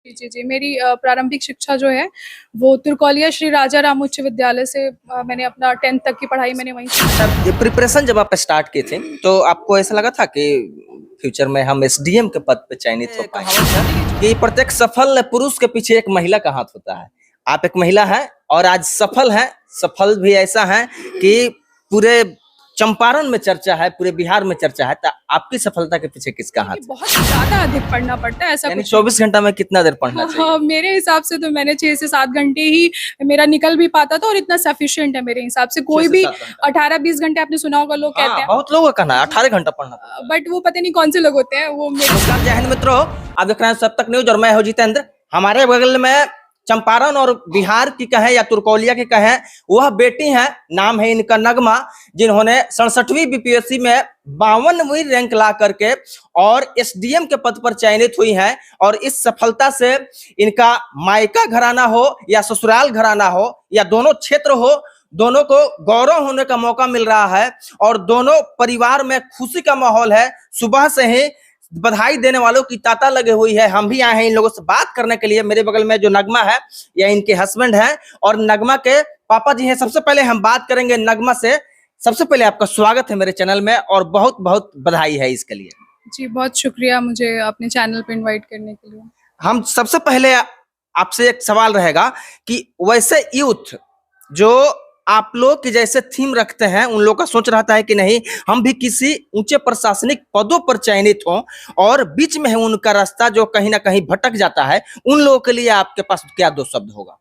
जी, जी, जी। मेरी प्रारंभिक शिक्षा जो है वो तुर्कोलिया श्री राजा राम उच्च विद्यालय से मैंने अपना 10th तक की पढ़ाई मैंने वहीं से की। ये प्रिपरेशन जब आप स्टार्ट किए थे तो आपको ऐसा लगा था कि फ्यूचर में हम एसडीएम के पद पे चयनित हो पाएंगे कि प्रत्येक सफल पुरुष के पीछे एक महिला का हाथ होता है। आप एक महिला हैं और आज सफल हैं। सफल भी ऐसा है कि पूरे चंपारण में चर्चा है, पूरे बिहार में चर्चा है। तो आपकी सफलता के पीछे किसका हाथ देखिए, है? बहुत ज़्यादा अधिक पढ़ना पड़ता है, ऐसा यानी कुछ नहीं 24 घंटा में कितना देर पढ़ना है। चाहिए? हाँ, मेरे हिसाब से तो मैंने 6 से 7 घंटे ही मेरा निकल भी पाता था और इतना सफिशिएंट है मेरे हिसाब से। 6 कोई से भी 7 घंटा। 18-20 घंटे आपने सुना होगा लोग कहते हाँ, हैं। बहुत लोगों का कहना है 18 घंटा पढ़ना पड़ता है। बट वो पता नहीं कौन से लोग होते हैं, वो मेरे नमस्कार, जय हिंद मित्रों। आप देख रहे हैं सब तक न्यूज और मैं हूं जितेंद्र। हमारे बगल में चंपारण और बिहार की कहें या तुर्कोलिया की कहें, वह बेटी है, नाम है इनका नगमा, जिन्होंने 67वीं बीपीएससी में 52वीं रैंक ला करके और एसडीएम के पद पर चयनित हुई हैं। और इस सफलता से इनका मायका घराना हो या ससुराल घराना हो या दोनों क्षेत्र हो, दोनों को गौरव होने का मौका मिल रहा है और दोनों परिवार में खुशी का माहौल है। सुबह से ही बधाई देने वालों की तांता लगी हुई है। हम भी आए हैं इन लोगों से बात करने के लिए। मेरे बगल में जो नगमा है या इनके हस्बैंड हैं और नगमा के पापा जी हैं। सबसे पहले हम बात करेंगे नगमा से। सबसे पहले आपका स्वागत है मेरे चैनल में और बहुत बहुत बधाई है इसके लिए। जी, बहुत शुक्रिया मुझे अपने चैनल पे इनवाइट करने के लिए। हम सबसे पहले आपसे एक सवाल रहेगा कि वैसे यूथ जो आप लोग की जैसे थीम रखते हैं, उन लोगों का सोच रहता है कि नहीं हम भी किसी ऊंचे प्रशासनिक पदों पर चयनित हों और बीच में है उनका रास्ता जो कहीं ना कहीं भटक जाता है, उन लोगों के लिए आपके पास क्या दो शब्द होगा?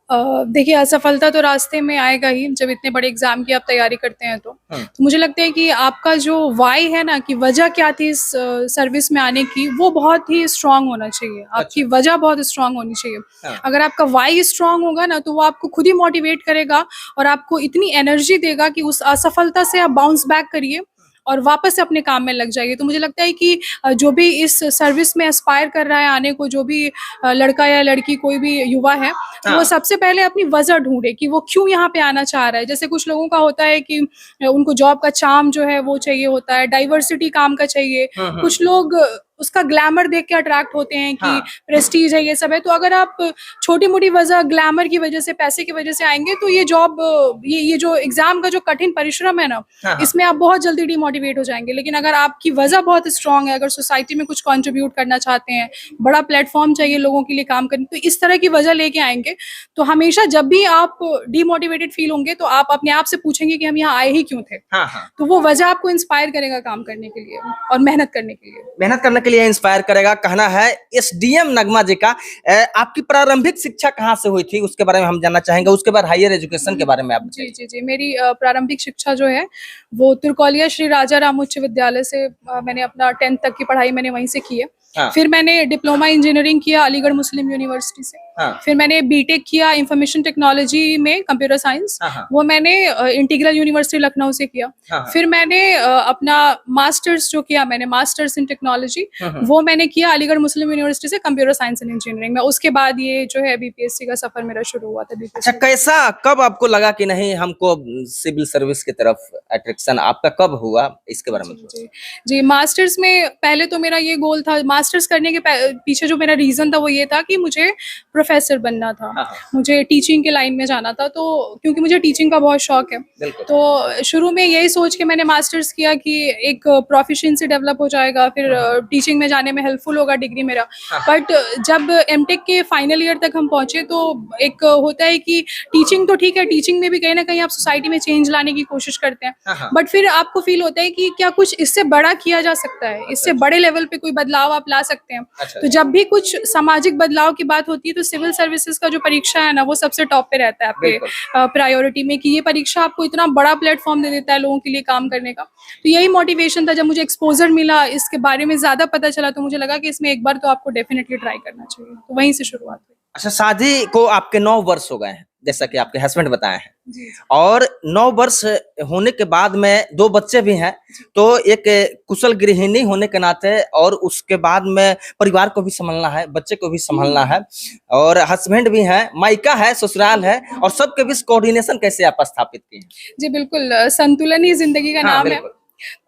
देखिए, असफलता तो रास्ते में आएगा ही जब इतने बड़े एग्जाम की आप तैयारी करते हैं तो मुझे लगता है कि आपका जो वाई है ना, कि वजह क्या थी इस सर्विस में आने की, वो बहुत ही स्ट्रांग होना चाहिए। आपकी वजह बहुत स्ट्रांग होनी चाहिए। हाँ। अगर आपका वाई स्ट्रांग होगा ना, तो वो आपको खुद ही मोटिवेट करेगा और आपको इतनी एनर्जी देगा कि उस असफलता से आप बाउंस बैक करिए और वापस से अपने काम में लग जाइए। तो मुझे लगता है कि जो भी इस सर्विस में एस्पायर कर रहा है आने को, जो भी लड़का या लड़की कोई भी युवा है, तो वो सबसे पहले अपनी वजह ढूंढे कि वो क्यों यहाँ पे आना चाह रहा है। जैसे कुछ लोगों का होता है कि उनको जॉब का चार्म जो है वो चाहिए होता है, डाइवर्सिटी काम का चाहिए। कुछ लोग उसका ग्लैमर देख के अट्रैक्ट होते हैं कि प्रेस्टीज है, ये सब है। तो अगर आप छोटी मोटी वजह, ग्लैमर की वजह से, पैसे की वजह से आएंगे तो ये जॉब, ये जो एग्जाम का जो कठिन परिश्रम है ना, इसमें आप बहुत जल्दी डिमोटिवेट हो जाएंगे। लेकिन अगर आपकी वजह बहुत स्ट्रांग है, अगर सोसाइटी में कुछ कंट्रीब्यूट करना चाहते हैं, बड़ा प्लेटफॉर्म चाहिए लोगों के लिए काम करने, तो इस तरह की वजह लेके आएंगे। तो हमेशा जब भी आप डिमोटिवेटेड फील होंगे तो आप अपने आप से पूछेंगे कि हम यहाँ आए ही क्यों थे। तो वो वजह आपको इंस्पायर करेगा काम करने के लिए और मेहनत करने के लिए। मेहनत करने के लिए इंस्पायर करेगा, कहना है एसडीएम नगमा जी का। आपकी प्रारंभिक शिक्षा कहाँ से हुई थी उसके बारे में हम जानना चाहेंगे। उसके बाद हायर एजुकेशन के बारे में आप। जी, जी, जी। मेरी प्रारंभिक शिक्षा जो है वो तुर्कोलिया श्री राजा राम उच्च विद्यालय से मैंने अपना 10th तक की पढ़ाई मैंने वहीं से की है। फिर मैंने डिप्लोमा इंजीनियरिंग किया अलीगढ़ मुस्लिम यूनिवर्सिटी से। फिर मैंने बीटेक किया इंफॉर्मेशन टेक्नोलॉजी में, कंप्यूटर साइंस, वो मैंने इंटीग्रल यूनिवर्सिटी लखनऊ से किया। फिर मैंने अपना मास्टर्स जो किया, मैंने मास्टर्स इन टेक्नोलॉजी, वो मैंने किया अलीगढ़ मुस्लिम यूनिवर्सिटी से, कंप्यूटर साइंस एंड इंजीनियरिंग में। उसके बाद ये जो है बीपीएससी का सफर मेरा शुरू हुआ था। अच्छा, कैसा, कब आपको लगा कि नहीं हमको सिविल सर्विस की तरफ अट्रैक्शन आपका कब हुआ, इसके बारे में? जी, जी, मास्टर्स में पहले तो मेरा ये गोल था, मास्टर्स करने के पीछे जो मेरा रीजन था वो ये था कि मुझे प्रोफेसर बनना था। मुझे टीचिंग के लाइन में जाना था, तो क्योंकि मुझे टीचिंग का बहुत शौक है, तो शुरू में यही सोच के मैंने मास्टर्स किया कि एक प्रोफिशिएंसी डेवलप हो जाएगा, फिर टीचिंग में जाने में हेल्पफुल होगा डिग्री मेरा। बट जब एमटेक के फाइनल ईयर तक हम पहुंचे तो एक होता है कि टीचिंग तो ठीक है, टीचिंग में भी कहीं ना कहीं आप सोसाइटी में चेंज लाने की कोशिश करते हैं, बट फिर आपको फील होता है कि क्या कुछ इससे बड़ा किया जा सकता है, इससे बड़े लेवल पे कोई बदलाव आप ला सकते हैं। तो जब भी कुछ सामाजिक बदलाव की बात होती है तो सिविल सर्विसेज का जो परीक्षा है ना, वो सबसे टॉप पे रहता है आपके प्रायोरिटी में, कि ये परीक्षा आपको इतना बड़ा प्लेटफॉर्म दे देता है लोगों के लिए काम करने का। तो यही मोटिवेशन था। जब मुझे एक्सपोजर मिला, इसके बारे में ज्यादा पता चला, तो मुझे लगा कि इसमें एक बार तो आपको डेफिनेटली ट्राई करना चाहिए। तो वहीं से शुरुआत हुई। अच्छा, शादी को आपके 9 वर्ष हो गए हैं जैसा कि आपके हस्बैंड बताए हैं, और 9 वर्ष होने के बाद में 2 बच्चे भी हैं, तो एक कुशल गृहिणी होने के नाते और उसके बाद में परिवार को भी संभालना है, बच्चे को भी संभालना है, और हस्बैंड भी हैं, मायका है, ससुराल है, और सबके बीच कोऑर्डिनेशन कैसे आप स्थापित किए? जी बिल्कुल, संतुलन ही जिंदगी का नाम है।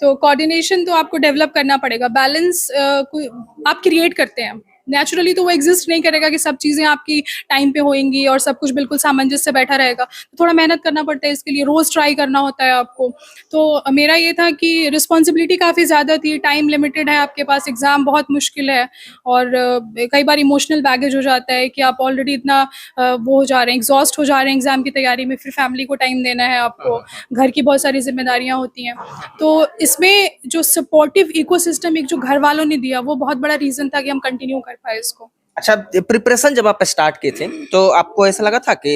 तो कोऑर्डिनेशन तो आपको डेवलप करना पड़ेगा, बैलेंस आप क्रिएट करते हैं। नेचुरली तो वो एग्जिस्ट नहीं करेगा कि सब चीज़ें आपकी टाइम पे होएंगी और सब कुछ बिल्कुल सामंजस्य से बैठा रहेगा। तो थोड़ा मेहनत करना पड़ता है इसके लिए, रोज़ ट्राई करना होता है आपको। तो मेरा ये था कि रिस्पॉन्सिबिलिटी काफ़ी ज़्यादा थी, टाइम लिमिटेड है आपके पास, एग्ज़ाम बहुत मुश्किल है और कई बार इमोशनल बैगेज हो जाता है कि आप ऑलरेडी इतना वो हो जा रहे हैं, एग्जॉस्ट हो जा रहे हैं एग्ज़ाम की तैयारी में, फिर फैमिली को टाइम देना है आपको, घर की बहुत सारी ज़िम्मेदारियाँ होती हैं। तो इसमें जो सपोर्टिव इकोसिस्टम एक जो घर वालों ने दिया, वो बहुत बड़ा रीज़न था कि हम कंटिन्यू कर पाए इसको। अच्छा, प्रिपरेशन जब आप स्टार्ट किए थे तो आपको ऐसा लगा था कि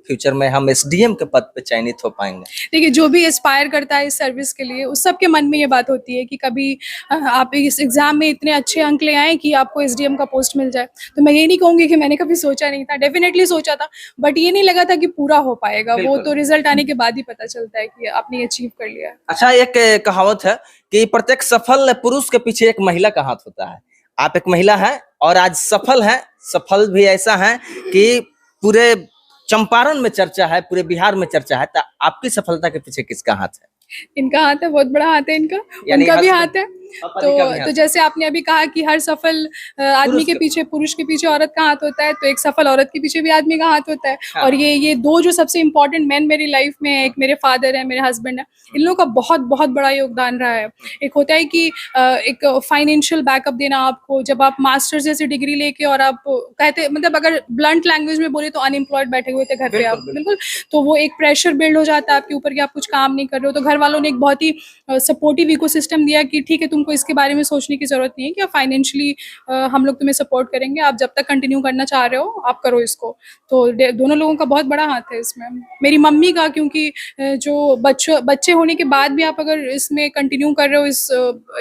फ्यूचर में हम एसडीएम के पद पे चयनित हो पाएंगे? देखिए, जो भी एस्पायर करता है इस सर्विस के लिए, उस सबके मन में ये बात होती है कि कभी आप इस एग्ज़ाम में इतने अच्छे अंक ले आएँ कि आपको एसडीएम का पोस्ट मिल जाए। तो मैं ये नहीं कहूँगी कि मैंने कभी सोचा नहीं था, डेफ़िनेटली सोचा था, बट ये नहीं लगा था कि पूरा हो पाएगा। वो बिल्कुल। तो रिज़ल्ट आने के बाद ही पता चलता है कि आपने अचीव कर लिया है। अच्छा, एक कहावत है कि प्रत्येक सफल पुरुष के पीछे एक महिला का हाथ होता है। आप एक महिला हैं और आज सफल हैं। सफल भी ऐसा है कि पूरे चंपारण में चर्चा है, पूरे बिहार में चर्चा है। तो आपकी सफलता के पीछे किसका हाथ है? इनका हाथ है, बहुत बड़ा हाथ है इनका, यानी उनका भी हस्बैंड, हाथ है। पापा जी का भी हाथ तो है। जैसे आपने अभी कहा कि हर सफल आदमी पुरुष के के- पीछे, पुरुष के पीछे औरत का हाथ होता है, तो एक सफल औरत के पीछे भी आदमी का हाथ होता है। हाँ। और ये दो जो सबसे इम्पोर्टेंट मैन मेरी लाइफ में है, एक मेरे फादर है, मेरे हस्बैंड है, इन लोगों का बहुत बहुत बड़ा योगदान रहा है। एक होता है कि एक फाइनेंशियल बैकअप देना आपको, जब आप मास्टर्स जैसी डिग्री लेके और आप कहते, मतलब अगर ब्लंट लैंग्वेज में बोले तो अनएम्प्लॉयड बैठे हुए थे घर पे आप, बिल्कुल। तो वो एक प्रेशर बिल्ड हो जाता है आपके ऊपर कि आप कुछ काम नहीं कर रहे हो। तो घर वालों ने एक बहुत ही सपोर्टिव इकोसिस्टम दिया कि ठीक है, तुमको इसके बारे में सोचने की जरूरत नहीं है कि आप फाइनेंशियली हम लोग तुम्हें सपोर्ट करेंगे, आप जब तक कंटिन्यू करना चाह रहे हो आप करो इसको। तो दोनों लोगों का बहुत बड़ा हाथ है इसमें। मेरी मम्मी का, क्योंकि जो बच्चे होने के बाद भी आप अगर इसमें कंटिन्यू कर रहे हो इस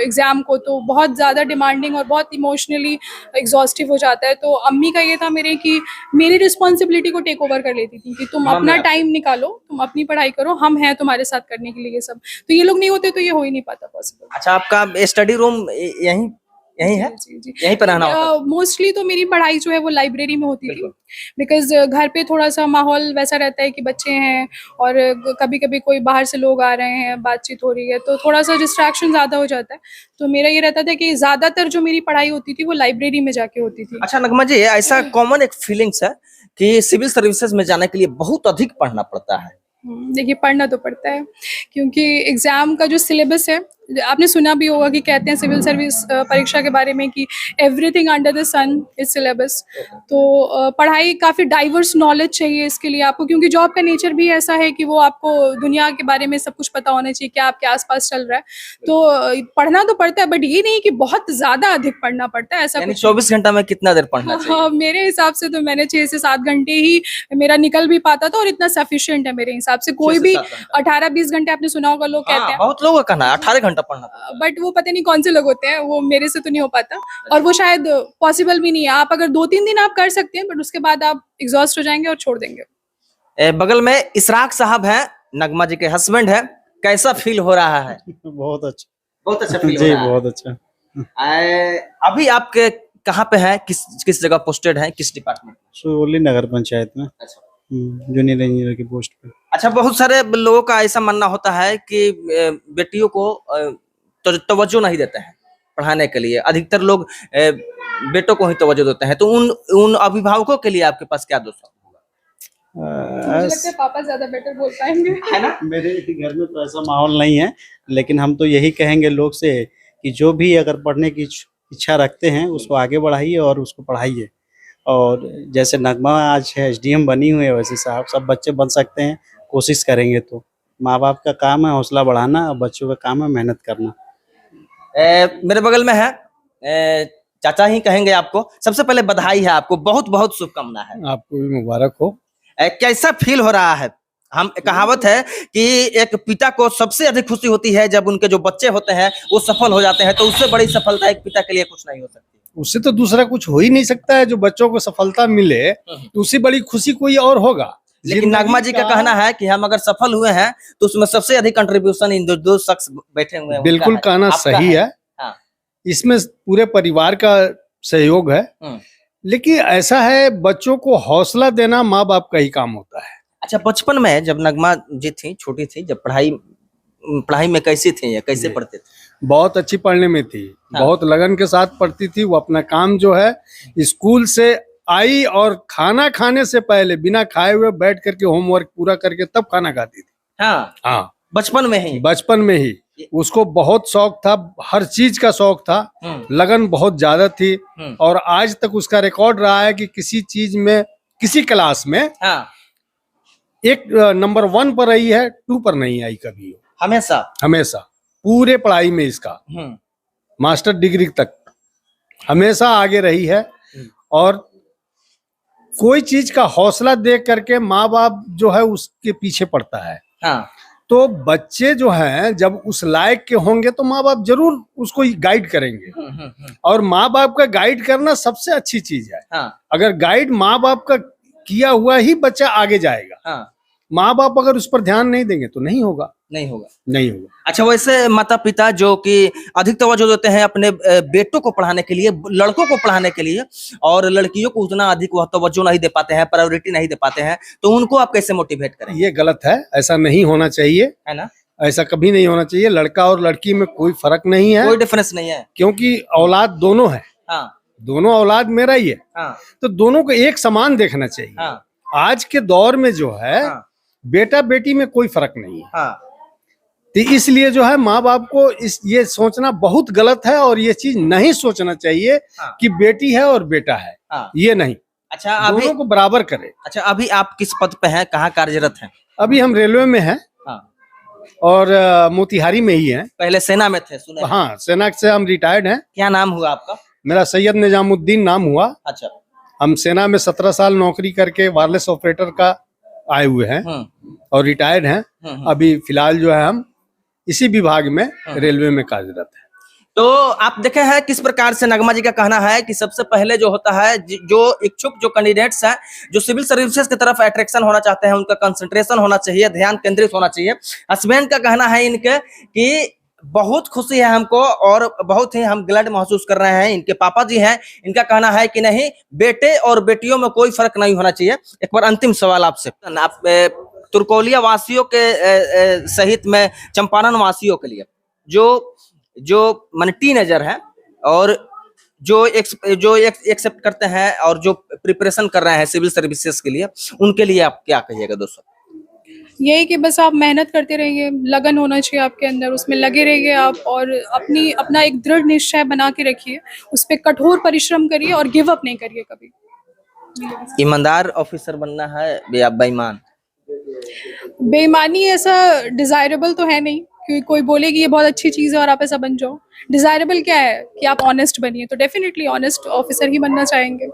एग्ज़ाम को, तो बहुत ज़्यादा डिमांडिंग और बहुत इमोशनली एग्जॉस्टिव हो जाता है। तो अम्मी का ये था मेरे कि मेरी रिस्पॉन्सिबिलिटी को टेक ओवर कर लेती थी कि तुम मम्मी अपना आपकी। टाइम निकालो, तुम अपनी पढ़ाई करो, हम हैं तुम्हारे साथ करने के लिए ये सब। तो ये लोग नहीं होते तो ये हो ही नहीं पाता पॉसिबल। अच्छा, आपका स्टडी रूम यहीं यहीं है? जी, जी। यहीं पर रहना होता है? मोस्टली तो मेरी पढ़ाई जो है वो लाइब्रेरी में होती थी, बिल्कुल। बिकॉज़ घर पे थोड़ा-सा माहौल वैसा रहता है कि बच्चे हैं और कभी-कभी कोई बाहर से लोग आ रहे हैं, बातचीत हो रही है, तो थोड़ा-सा डिस्ट्रैक्शन ज़्यादा हो जाता है। तो मेरा ये रहता था कि ज़्यादातर जो मेरी पढ़ाई होती थी वो लाइब्रेरी में जाके होती थी। अच्छा नगमा जी, ऐसा कॉमन एक फीलिंग्स है कि सिविल सर्विसेज में जाने के लिए बहुत अधिक पढ़ना पड़ता है। देखिए, पढ़ना तो पड़ता है क्योंकि एग्ज़ाम का जो सिलेबस है, आपने सुना भी होगा कि कहते हैं सिविल सर्विस परीक्षा के बारे में कि everything under the sun is syllabus. तो पढ़ाई काफ़ी डाइवर्स नॉलेज चाहिए इसके लिए आपको, क्योंकि जॉब का नेचर भी ऐसा है कि वो आपको दुनिया के बारे में सब कुछ पता होना चाहिए, क्या आपके आसपास चल रहा है। तो पढ़ना तो पड़ता है, बट ये नहीं कि बहुत ज़्यादा अधिक पढ़ना पड़ता है, ऐसा यानी कुछ 24 घंटा में कितना देर पढ़ना चाहिए? हाँ, मेरे हिसाब से तो मैंने 6 से 7 घंटे ही मेरा निकल भी पाता था और इतना सफिशिएंट है मेरे हिसाब से। 6 कोई से भी 7 घंटा। 18-20 घंटे आपने सुना होगा, लोग कहते हाँ, हैं, बहुत लोगों का कहना है 18 घंटा पढ़ना पड़ता है। बट वो पता नहीं कौन से लोग होते हैं, वो मेरे से तो नहीं हो पाता और वो शायद पॉसिबल भी नहीं है। आप अगर 2-3 दिन आप कर सकते हैं, बट उसके बाद आप एग्जॉस्ट हो जाएंगे और छोड़ देंगे। बगल में इशराक साहब हैं, नगमा जी के हस्बैंड है। कैसा फील हो रहा है? बहुत अच्छा। बहुत अच्छा फील हो जी रहा है। बहुत अच्छा। अभी आपके कहाँ पे हैं, किस जगह पोस्टेड हैं, किस डिपार्टमेंट? सुगौली नगर पंचायत में अच्छा। जूनियर इंजीनियर की पोस्ट पे। अच्छा, बहुत सारे लोगों का ऐसा मानना होता है कि बेटियों को तो तवज्जो नहीं देते हैं पढ़ाने के लिए। अधिकतर लोग बेटों को ही तवज्जो देते हैं। तो उन अभिभावकों के लिए आपके पास क्या दोष होगा? मुझे लगता है पापा ज्यादा बेटर बोल पाएंगे। है ना? मेरे घर में तो ऐसा माहौल नहीं है, लेकिन हम तो यही कहेंगे लोग से कि जो भी अगर पढ़ने की इच्छा रखते हैं उसको आगे बढ़ाइए और उसको पढ़ाइए। और जैसे नगमा आज है एसडीएम बनी हुई है, वैसे साहब सब बच्चे बन सकते हैं, कोशिश करेंगे तो। माँ बाप का काम है हौसला बढ़ाना और बच्चों का काम है मेहनत करना। मेरे बगल में है चाचा ही कहेंगे आपको। सबसे पहले बधाई है आपको, बहुत बहुत शुभकामना है। आपको भी मुबारक हो। कैसा फील हो रहा है? हम कहावत है कि एक पिता को सबसे अधिक खुशी होती है जब उनके जो बच्चे होते हैं वो सफल हो जाते हैं। तो उससे बड़ी सफलता एक पिता के लिए कुछ नहीं हो सकती। उससे तो दूसरा कुछ हो ही नहीं सकता है। जो बच्चों को सफलता मिले तो उससे बड़ी खुशी कोई और होगा। लेकिन नगमा जी का कहना है कि हम अगर सफल हुए हैं तो उसमें सबसे अधिक कंट्रीब्यूशन इन दो शख्स बैठे हुए हैं। बिल्कुल उनका है, कहना आपका सही है। हाँ। इसमें पूरे परिवार का सहयोग है, लेकिन ऐसा है बच्चों को हौसला देना माँ बाप का ही काम होता है। अच्छा, बचपन में जब नगमा जी थी, छोटी थी, जब पढ़ाई में कैसी थी या कैसे पढ़ते थे? बहुत अच्छी पढ़ने में थी, बहुत लगन के साथ पढ़ती थी। वो अपना काम जो है स्कूल से आई और खाना खाने से पहले बिना खाए हुए बैठ करके होमवर्क पूरा करके तब खाना खाती थी। हाँ, हाँ, बचपन में ही। बचपन में ही उसको बहुत शौक था, हर चीज का शौक था, लगन बहुत ज्यादा थी। और आज तक उसका रिकॉर्ड रहा है कि किसी चीज में, किसी क्लास में हाँ, एक नंबर 1 पर रही है, 2 पर नहीं आई कभी। हमेशा। हमेशा पूरे पढ़ाई में इसका मास्टर डिग्री तक हमेशा आगे रही है। और कोई चीज का हौसला देख करके माँ बाप जो है उसके पीछे पड़ता है। हाँ, तो बच्चे जो हैं जब उस लायक के होंगे तो माँ बाप जरूर उसको गाइड करेंगे। और माँ बाप का गाइड करना सबसे अच्छी चीज है। हाँ, अगर गाइड माँ बाप का किया हुआ ही बच्चा आगे जाएगा। हाँ, माँ बाप अगर उस पर ध्यान नहीं देंगे तो नहीं होगा, नहीं होगा। नहीं होगा। अच्छा, वैसे माता पिता जो कि अधिक तवज्जो देते हैं अपने बेटों को पढ़ाने के लिए, लड़कों को पढ़ाने के लिए, और लड़कियों को उतना अधिक वह तवज्जो नहीं दे पाते हैं, प्रायोरिटी नहीं दे पाते हैं, तो उनको आप कैसे मोटिवेट करें? ये गलत है, ऐसा नहीं होना चाहिए, है ना? ऐसा कभी नहीं होना चाहिए। लड़का और लड़की में कोई फर्क नहीं है, कोई डिफरेंस नहीं है। क्योंकि औलाद दोनों है। हाँ, दोनों औलाद मेरा ही है। हाँ, तो दोनों को एक समान देखना चाहिए। हाँ, आज के दौर में जो है हाँ, बेटा बेटी में कोई फर्क नहीं है। हाँ, तो इसलिए जो है माँ बाप को ये सोचना बहुत गलत है, और ये चीज नहीं सोचना चाहिए हाँ, कि बेटी है और बेटा है, हाँ। ये नहीं। अच्छा, अभी दोनों को बराबर करे। अच्छा, अभी आप किस पद पे हैं, कहाँ कार्यरत हैं? अभी हम रेलवे में हैं हाँ, और मोतिहारी में ही हैं। पहले सेना में थे, सुने हैं। हाँ, सेना से हम रिटायर्ड हैं। क्या नाम हुआ आपका? मेरा सैयद निजामुद्दीन नाम हुआ। अच्छा। हम सेना में 17 साल नौकरी करके वायरलेस ऑपरेटर का आए हुए हैं और रिटायर्ड हैं। अभी फिलहाल जो है हम इसी विभाग में रेलवे में कार्यरत है। तो आप देखे हैं किस प्रकार से नगमा जी का कहना है कि सबसे पहले जो होता है, जो इच्छुक जो कैंडिडेट्स हैं, जो सिविल सर्विसेज की तरफ अट्रैक्शन होना चाहते हैं, उनका कंसंट्रेशन होना चाहिए, ध्यान केंद्रित होना चाहिए। हस्बैंड का कहना है इनके कि बहुत खुशी है हमको और बहुत ही हम ग्लैड महसूस कर रहे हैं। इनके पापा जी हैं, इनका कहना है कि नहीं, बेटे और बेटियों में कोई फर्क नहीं होना चाहिए। एक बार अंतिम सवाल आपसे, आप तुर्कोलिया वासियों के सहित में चंपारण वासियों के लिए जो माने टीनेजर हैं और जो एक्सेप्ट करते हैं और जो प्रिपरेशन कर रहे हैं सिविल सर्विसेज के लिए, उनके लिए आप क्या कहिएगा दोस्तों? यही कि बस आप मेहनत करते रहिए, लगन होना चाहिए आपके अंदर, उसमें लगे रहिए आप, और अपना एक दृढ़ निश्चय बना के रखिए, उस पर कठोर परिश्रम करिए और गिव अप नहीं करिए कभी। ईमानदार ऑफिसर बनना है या बेईमान? बेईमानी ऐसा डिजायरेबल तो है नहीं, क्योंकि कोई बोले कि ये बहुत अच्छी चीज़ है और आप ऐसा बन जाओ। डिजायरेबल क्या है कि आप ऑनेस्ट बनिए, तो डेफिनेटली ऑनेस्ट ऑफिसर ही बनना चाहेंगे।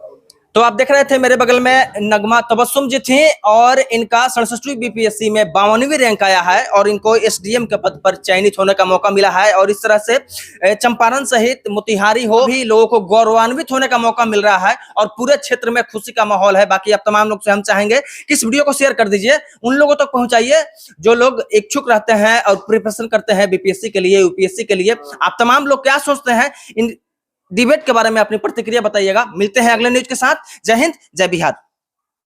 तो आप देख रहे थे मेरे बगल में नगमा तबस्सुम जी थी और इनका 67वीं बीपीएससी में 52वीं रैंक आया है और इनको एसडीएम के पद पर चयनित होने का मौका मिला है। और इस तरह से चंपारण सहित मोतिहारी हो भी लोगों को गौरवान्वित होने का मौका मिल रहा है और पूरे क्षेत्र में खुशी का माहौल है। बाकी आप तमाम लोग से हम चाहेंगे कि इस वीडियो को शेयर कर दीजिए, उन लोगों तक पहुंचाइए जो लोग इच्छुक रहते हैं और प्रिपरेशन करते हैं बीपीएससी के लिए, यूपीएससी के लिए। आप तमाम लोग क्या सोचते हैं इन डिबेट के बारे में अपनी प्रतिक्रिया बताइएगा। मिलते हैं अगले न्यूज के साथ। जय हिंद, जय बिहार।